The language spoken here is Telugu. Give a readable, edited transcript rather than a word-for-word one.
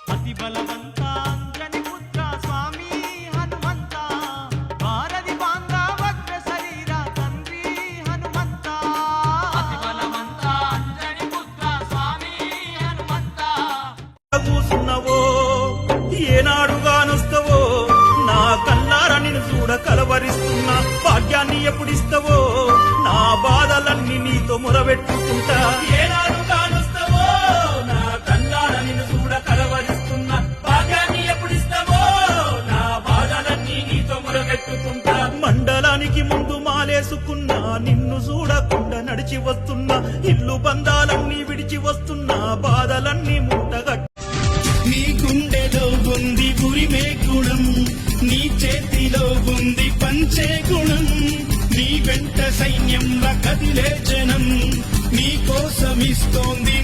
అతి బలవంత అంజని పుత్ర స్వామి హనుమంత భారతి బాంధ వజ్ర శరీర తండ్రి హనుమంత అతి బలవంత అంజని పుత్ర స్వామి హనుమంత కూసున్నవో ఏనాడుగానొస్తవో నా కల్లార నిన్ను చూడ కలవరిస్తున్నా భాగ్యాన్ని ఎప్పుడిస్తవో నా బాధలన్నీ నీతో మొరబెట్టుకుంటా ఏనాడుగానొస్తవో నా కల్లార నిన్ను చూడ కలవరిస్తున్నా భాగ్యాన్ని ఎప్పుడిస్తవో నా బాధలన్నీ నీతో మొరబెట్టుకుంటా మండలానికి ముందు మాలేసుకున్నా నిన్ను చూడకుండా నడిచి వస్తున్నా ఇల్లు బంధాలన్నీ విడిచి వస్తున్నా బాధలన్నీ మూటగట్టు నీ గుండెలో ఉంది ఉరిమే గుణం నీ చేతిలో ఉంది పంచే గుణం నీ వెంట సైన్యంలా కదిలే జనం నీ కోసమిస్తోంది